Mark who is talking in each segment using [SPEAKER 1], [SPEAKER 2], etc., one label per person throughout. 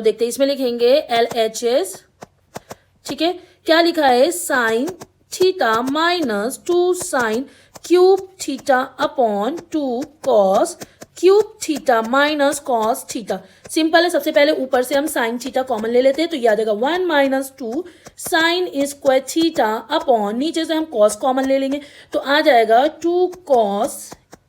[SPEAKER 1] देखते हैं, इसमें लिखेंगे LHS, ठीक है। क्या लिखा है, sine theta minus 2 sine cube theta upon 2 cos cube theta minus cos theta. Simple है, सबसे पहले ऊपर से हम साइन थीटा कॉमन ले लेते हैं तो ये आ जाएगा 1 minus 2 sine square theta upon, नीचे से हम कॉस कॉमन ले लेंगे तो आ जाएगा 2 कॉस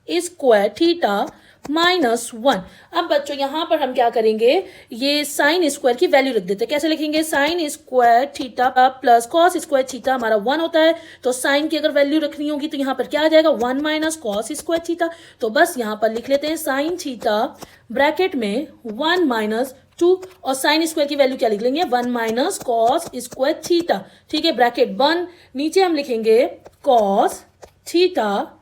[SPEAKER 1] स्क्वायर थीटा -1। अब बच्चों यहां पर हम क्या करेंगे, ये साइन स्क्वायर की वैल्यू रख देते हैं। कैसे लिखेंगे, sine square theta plus cos square theta हमारा 1 होता है, तो साइन की अगर वैल्यू रखनी होगी तो यहाँ पर क्या आ जाएगा 1 माइनस कॉस स्क्वायर थीटा। तो बस यहाँ पर लिख लेते हैं साइन थीटा ब्रैकेट में 1 माइनस 2 और साइन स्क्वायर की वैल्यू क्या लिख लेंगे 1 माइनस कॉस स्क्वायर थीटा, ठीक है, ब्रैकेट बंद। नीचे हम लिखेंगे कॉस थीटा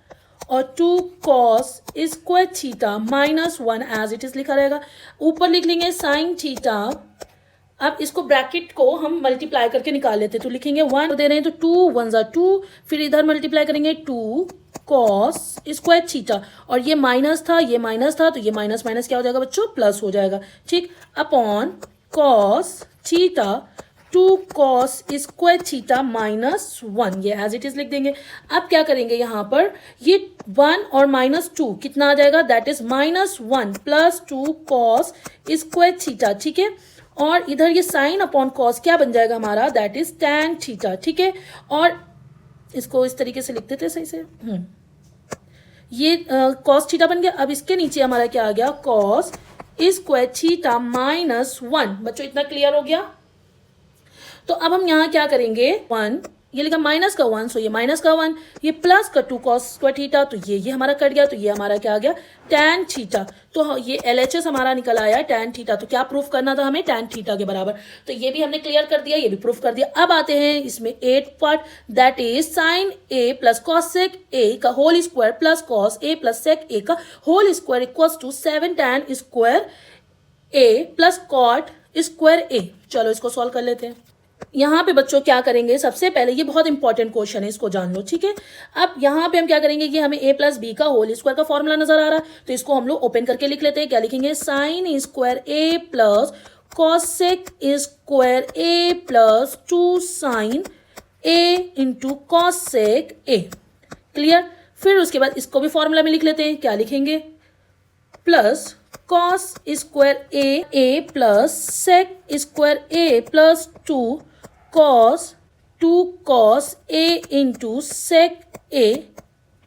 [SPEAKER 1] और 2 cos square theta -1 as it is लिखा रहेगा। ऊपर लिख लेंगे साइन थीटा। अब इसको ब्रैकेट को हम मल्टीप्लाई करके निकाल लेते हैं तो लिखेंगे 1 दे रहे हैं तो 2 1 ज़ा 2, फिर इधर मल्टीप्लाई करेंगे 2 कॉस स्क्वायर थीटा और ये माइनस था ये माइनस था तो ये माइनस माइनस क्या हो जाएगा बच्चों, प्लस हो जाएगा, ठीक, upon cos theta 2 cos square theta -1, ये एज इट इज लिख देंगे। अब क्या करेंगे यहाँ पर, ये 1 और -2 कितना आ जाएगा, that is -1 plus 2 cos square theta, ठीक है। और इधर ये साइन अपॉन कॉस क्या बन जाएगा हमारा, दैट इज tan थीटा, ठीक है। और इसको इस तरीके से लिख देते हैं सही से, ये कॉस थीटा बन गया। अब इसके नीचे हमारा क्या आ गया, कॉस स्क्वायर थीटा -1। बच्चों इतना क्लियर हो गया। तो अब हम यहाँ क्या करेंगे, 1 ये लिखा माइनस का 1 सो ये माइनस का 1, ये प्लस का 2 कॉस स्क्वायर थीटा तो ये हमारा कट गया तो ये हमारा क्या आ गया tan थीटा। तो ये LHS हमारा निकल आया tan थीटा। तो क्या प्रूफ करना था हमें, tan थीटा के बराबर। तो ये भी हमने क्लियर कर दिया, ये भी प्रूफ कर दिया। अब आते हैं इसमें 8 part, that is sine A plus cosec A का whole square plus cos A plus sec A का whole square equals to 7 tan square A plus cot square A। चलो इसको सॉल्व कर लेते हैं। यहाँ पे बच्चों क्या करेंगे, सबसे पहले ये बहुत इंपॉर्टेंट क्वेश्चन है, इसको जान लो, ठीक है। अब यहाँ पे हम क्या करेंगे, ये हमें A प्लस बी का होल स्क्वायर का फॉर्मूला नजर आ रहा है तो इसको हम लोग ओपन करके लिख लेते हैं। क्या लिखेंगे, sine square A plus cosec square A plus 2 sine A into cosec A, clear. फिर उसके बाद इसको भी फॉर्मूला में लिख लेते हैं। क्या लिखेंगे, plus cos square A plus sec square A plus 2 cos A into sec A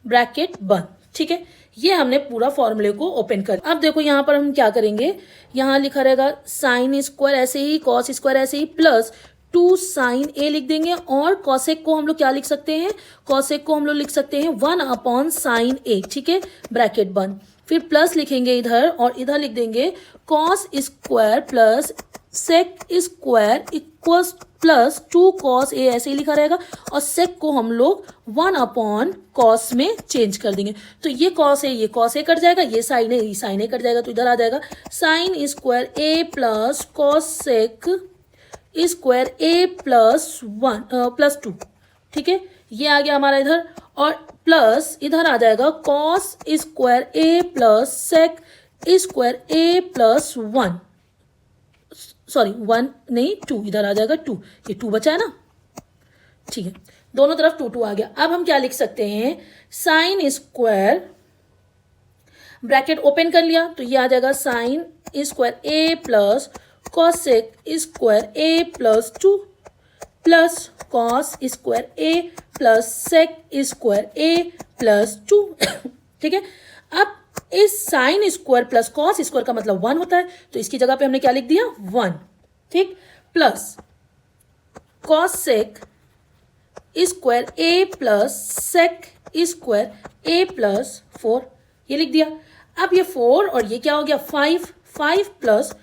[SPEAKER 1] bracket बंद, ठीक है। ये हमने पूरा फॉर्मूले को ओपन कर। अब देखो यहाँ पर हम क्या करेंगे, यहाँ लिखा रहेगा साइन स्क्वायर ऐसे ही, कॉस स्क्वायर ऐसे ही, प्लस 2 साइन A लिख देंगे और कॉसेक को हम लोग क्या लिख सकते हैं, कॉसेक को हम लोग लिख सकते हैं 1 अपॉन साइन A, ठीक है, ब्रैकेट बंद। फिर प्लस लिखेंगे इधर और इधर लिख देंगे cos square plus sec square equals plus 2 cos A ऐसे ही लिखा रहेगा और सेक को हम लोग 1 अपॉन कॉस में चेंज कर देंगे। तो ये कॉस है ये कॉस A कट जाएगा, ये साइन है ये साइन A कट जाएगा, तो इधर आ जाएगा sine square A plus cosec square A plus 2, ठीक है, ये आ गया हमारा इधर। और प्लस इधर आ जाएगा cos square A plus sec square A plus 1, sorry 1 नहीं 2, इधर आ जाएगा 2, ये 2 बचा है ना, ठीक है, दोनों तरफ 2 2 आ गया। अब हम क्या लिख सकते हैं, साइन स्क्वायर ब्रैकेट ओपन कर लिया तो ये आ जाएगा sine square A plus cosec square A plus 2 plus cos square A plus sec square A plus 2, ठीक है। अब इस sine square plus cos square का मतलब 1 होता है तो इसकी जगह पे हमने क्या लिख दिया 1, ठीक, plus cosec square A plus sec square A plus 4, ये लिख दिया। अब ये 4 और ये क्या हो गया 5 plus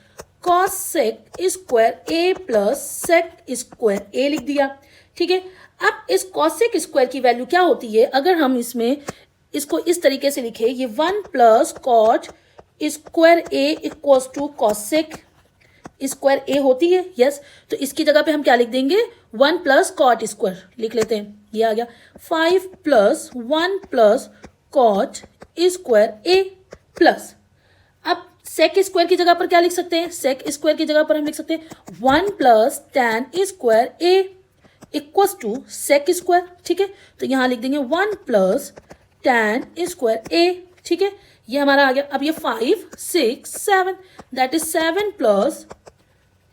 [SPEAKER 1] cosec square A plus sec square A लिख दिया, ठीक है। अब इस कॉसेक स्क्वायर की वैल्यू क्या होती है, अगर हम इसमें इसको इस तरीके से लिखे, ये 1 plus cot square A equals to cosec square A होती है, यस। तो इसकी जगह पे हम क्या लिख देंगे 1 प्लस कॉट स्क्वायर लिख लेते हैं, ये आ गया 5 plus 1 plus cot square A plus, अब सेक स्क्वायर की जगह पर क्या लिख सकते हैं, सेक स्क्वायर की जगह पर हम लिख सकते हैं 1 plus tan square A equals to sec square. ठीक है, तो यहां लिख देंगे 1 प्लस tan स्क्वायर ए। ठीक है, ये हमारा आ गया। अब ये 5 6 7 that is 7 plus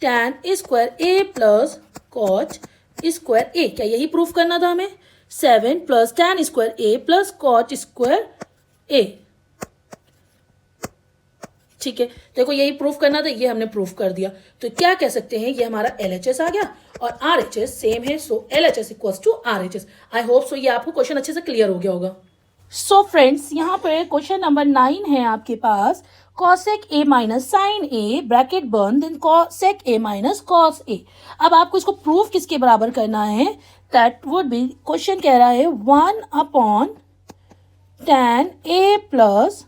[SPEAKER 1] tan square A plus cot square A. क्या यही प्रूफ करना था हमें, 7 plus tan square A plus cot square A. ठीक है, देखो यही प्रूफ करना था, ये हमने प्रूफ कर दिया। तो क्या कह सकते हैं, ये हमारा LHS आ गया और RHS सेम है, so LHS equals to RHS। I hope so ये आपको क्वेश्चन अच्छे से क्लियर हो गया होगा। सो फ्रेंड्स, यहाँ पे क्वेश्चन नंबर 9 है आपके पास, cosec a minus sine A bracket बंद then cosec a minus cos a। अब आपको इसको प्रूफ किसके बराबर करना है, दैट वुड बी, क्वेश्चन कह रहा है 1 upon tan a plus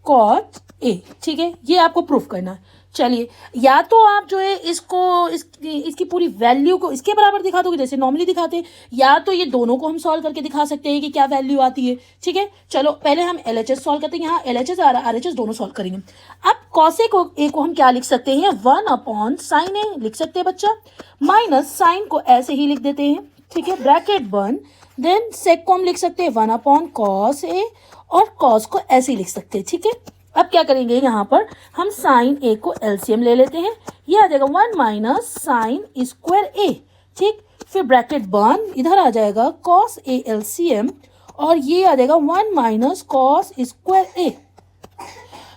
[SPEAKER 1] cot a। ठीक है, ये आपको प्रूफ करना है। चलिए, या तो आप जो है इसकी पूरी वैल्यू को इसके बराबर दिखा दोगे जैसे नॉर्मली दिखाते हैं, या तो ये दोनों को हम सॉल्व करके दिखा सकते हैं कि क्या वैल्यू आती है। ठीक है, चलो पहले हम LHS सॉल्व करते हैं। यहाँ LHS आ रहा है, RHS दोनों सॉल्व करेंगे। अब cosec a को हम क्या लिख सकते हैं, 1 अपॉन साइन ए लिख सकते हैं बच्चा, माइनस साइन को ऐसे ही लिख देते हैं। ठीक है, ब्रैकेट बंद, देन सेक को हम लिख सकते हैं 1 अपॉन कॉस ए और कॉस को ऐसे ही लिख सकते हैं। ठीक है, अब क्या करेंगे, यहाँ पर हम साइन ए को LCM ले लेते हैं, ये आ जाएगा 1 माइनस साइन स्क्वायर ए। ठीक, फिर ब्रैकेट बंद, इधर आ जाएगा कॉस ए LCM और ये आ जाएगा 1 माइनस कॉस स्क्वायर ए।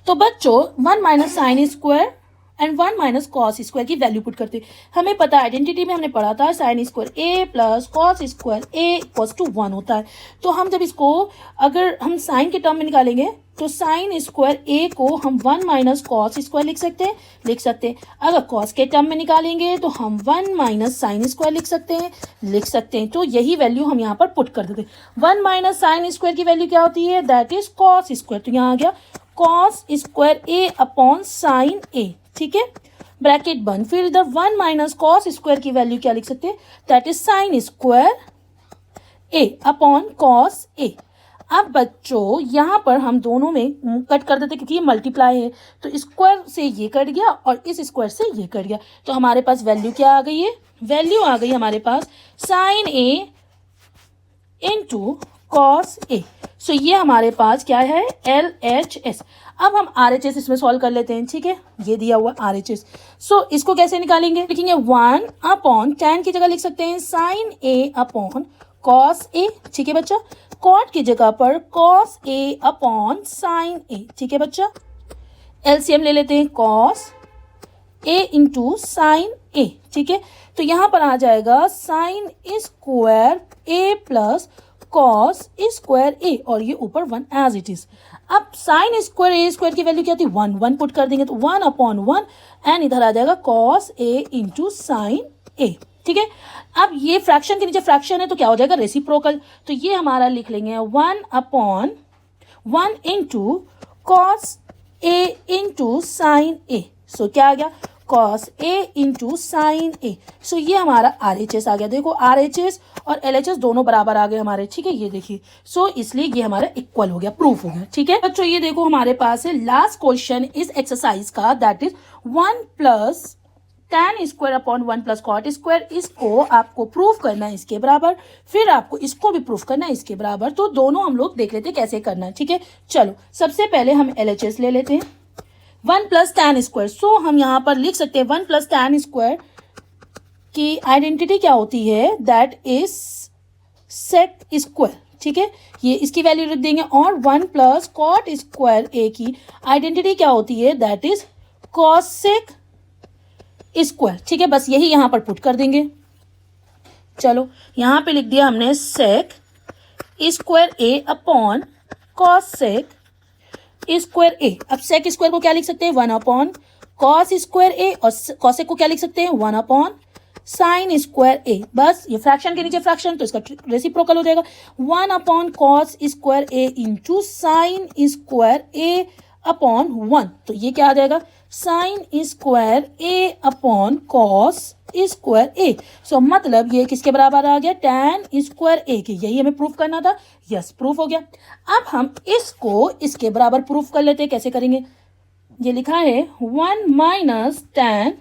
[SPEAKER 1] तो बच्चों 1 minus sine square and 1 minus cos square की वैल्यू पुट करते, हमें पता है आइडेंटिटी में हमने पढ़ा था sine square A plus cos square A equals to 1 होता है। तो हम जब इसको अगर हम साइन के टर्म में निकालेंगे तो साइन स्क्वायर ए को हम 1 माइनस कॉस स्क्वायर लिख सकते हैं। अगर कॉस के टर्म में निकालेंगे तो हम 1 माइनस साइन स्क्वायर लिख सकते हैं। तो यही वैल्यू हम यहाँ पर पुट कर देते हैं। 1 माइनस साइन स्क्वायर की वैल्यू क्या होती है, दैट इज कॉस स्क्वायर। तो यहाँ आ गया cos square A upon sine A. ठीक है, ब्रैकेट बंद, फिर इधर 1 माइनस कॉस स्क्वायर की वैल्यू क्या लिख सकते हैं, that is sine square A upon cos A. अब बच्चों यहाँ पर हम दोनों में कट कर देते क्योंकि ये मल्टीप्लाई है, तो स्क्वायर से ये कट गया और इस स्क्वायर से ये कट गया। तो हमारे पास वैल्यू क्या आ गई है, वैल्यू आ गई हमारे पास sign A into cos A. सो ये हमारे पास क्या है, LHS। अब हम RHS इसमें सॉल्व कर लेते हैं। ठीक है, ये दिया हुआ RHS। सो इसको कैसे निकालेंगे, लिखेंगे 1 अपॉन tan की जगह लिख सकते हैं साइन ए अपॉन कॉस ए। ठीक है बच्चा, कॉट की जगह पर cos A upon sine A. ठीक है बच्चा, LCM ले लेते हैं cos A into sine A. ठीक है, तो यहाँ पर आ जाएगा sine square A plus cos square ए और ये ऊपर 1 एज इट इज। अब साइन स्क्वायर ए स्क्वायर की वैल्यू क्या थी, 1 पुट कर देंगे तो 1 अपॉन 1 एंड इधर आ जाएगा cos A into sine A. ठीक है, अब ये फ्रैक्शन के नीचे फ्रैक्शन है तो क्या हो जाएगा, रेसिप्रोकल। तो ये हमारा लिख लेंगे 1 upon 1 into cos A into sine ए। सो क्या आ गया, कॉस ए इंटू साइन ए। सो ये हमारा RHS आ गया। देखो RHS और LHS दोनों बराबर आ गए हमारे। ठीक है, ये देखिए, सो इसलिए ये हमारा इक्वल हो गया, प्रूफ हो गया। ठीक है बच्चों, ये देखो हमारे पास है लास्ट क्वेश्चन इस एक्सरसाइज का, that is 1 plus tan square upon 1 plus cot square. इसको आपको प्रूफ करना है इसके बराबर, फिर आपको इसको भी प्रूफ करना है इसके बराबर। तो दोनों हम लोग देख लेते हैं कैसे करना है। ठीक है, चलो सबसे पहले हम LHS ले लेते हैं 1 प्लस tan स्क्वायर। सो हम यहाँ पर लिख सकते हैं 1 प्लस tan स्क्वायर की आइडेंटिटी क्या होती है, दैट इज सेक स्क्वायर। ठीक है, ये इसकी वैल्यू लिख देंगे। और 1 प्लस कॉट स्क्वायर ए की आइडेंटिटी क्या होती है, दैट इज कॉसेक स्क्वायर। ठीक है, बस यही यहाँ पर पुट कर देंगे। चलो यहाँ पे लिख दिया हमने sec square A upon cosec square ए। अब सेक स्क्वायर को क्या लिख सकते हैं, 1 अपॉन कॉस स्क्वायर ए, और कॉसेक को क्या लिख सकते हैं, 1 अपॉन साइन स्क्वायर ए। बस ये फ्रैक्शन के नीचे फ्रैक्शन, तो इसका रेसिप्रोकल हो जाएगा 1 upon cos square A into sine square A upon 1। तो ये क्या आ जाएगा, sine square A upon cos square ए। सो मतलब ये किसके बराबर आ गया, tan स्क्वायर ए के। यही हमें प्रूफ करना था। यस, प्रूफ हो गया। अब हम इसको इसके बराबर प्रूफ कर लेते हैं। कैसे करेंगे, ये लिखा है 1 minus tan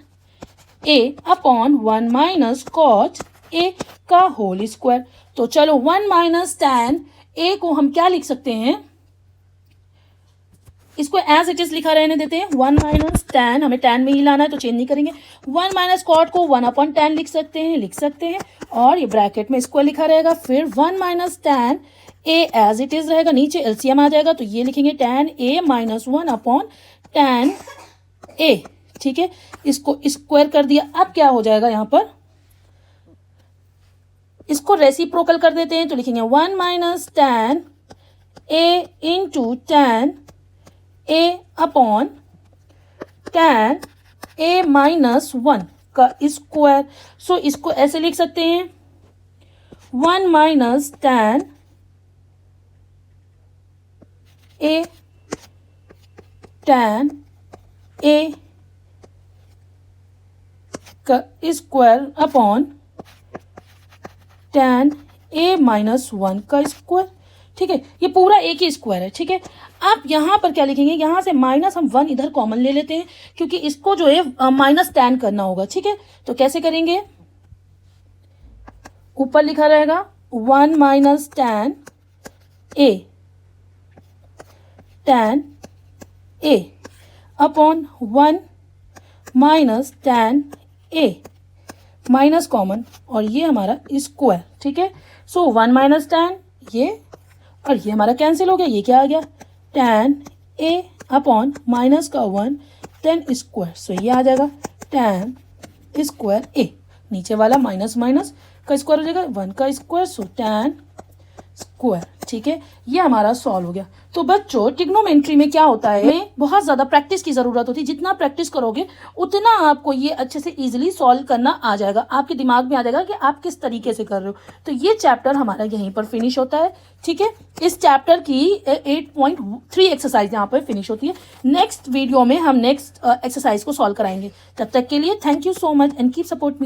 [SPEAKER 1] a upon 1 minus cot a का होल स्क्वायर। तो चलो 1 माइनस tan a को हम क्या लिख सकते हैं, इसको एज इट इज लिखा रहने देते हैं। 1 माइनस tan, हमें tan में ही लाना है तो चेंज नहीं करेंगे। 1 माइनस कॉट को 1 अपॉन tan लिख सकते हैं और ये ब्रैकेट में स्क्वायर लिखा रहेगा। फिर 1 minus tan a as it is रहेगा, नीचे एलसीएम आ जाएगा तो ये लिखेंगे tan a minus 1 upon tan a। ठीक है, इसको स्क्वायर कर दिया। अब क्या हो जाएगा, यहाँ पर इसको रेसिप्रोकल कर देते हैं तो लिखेंगे 1 minus tan a into tan a upon tan a minus 1 का स्क्वायर। सो इसको ऐसे लिख सकते हैं 1 माइनस tan a का square upon tan a minus 1 का स्क्वायर। ठीक है, ये पूरा एक ही स्क्वायर है। ठीक है, आप यहाँ पर क्या लिखेंगे, यहाँ से माइनस हम 1 इधर कॉमन ले लेते हैं क्योंकि इसको जो है माइनस tan करना होगा। ठीक है, तो कैसे करेंगे, ऊपर लिखा रहेगा 1 minus tan a upon 1 minus tan a minus common और ये हमारा स्क्वायर। ठीक है, सो 1 माइनस tan ये और ये हमारा कैंसिल हो गया। ये क्या आ गया, tan a अपॉन माइनस का 1 tan स्क्वायर। सो ये आ जाएगा tan स्क्वायर a, नीचे वाला माइनस माइनस का स्क्वायर हो जाएगा 1 का स्क्वायर। सो tan स्क्वायर। ठीक है, ये हमारा सॉल्व हो गया। तो बच्चों ट्रिग्नोमेट्री में क्या होता है, में बहुत ज़्यादा प्रैक्टिस की ज़रूरत होती है। जितना प्रैक्टिस करोगे उतना आपको ये अच्छे से इजीली सॉल्व करना आ जाएगा, आपके दिमाग में आ जाएगा कि आप किस तरीके से कर रहे हो। तो ये चैप्टर हमारा यहीं पर फिनिश होता है। ठीक है, इस चैप्टर की 8.3 एक्सरसाइज यहाँ पर फिनिश होती है। नेक्स्ट वीडियो में हम नेक्स्ट एक्सरसाइज को सॉल्व कराएंगे। तब तक के लिए thank you so much and keep support me.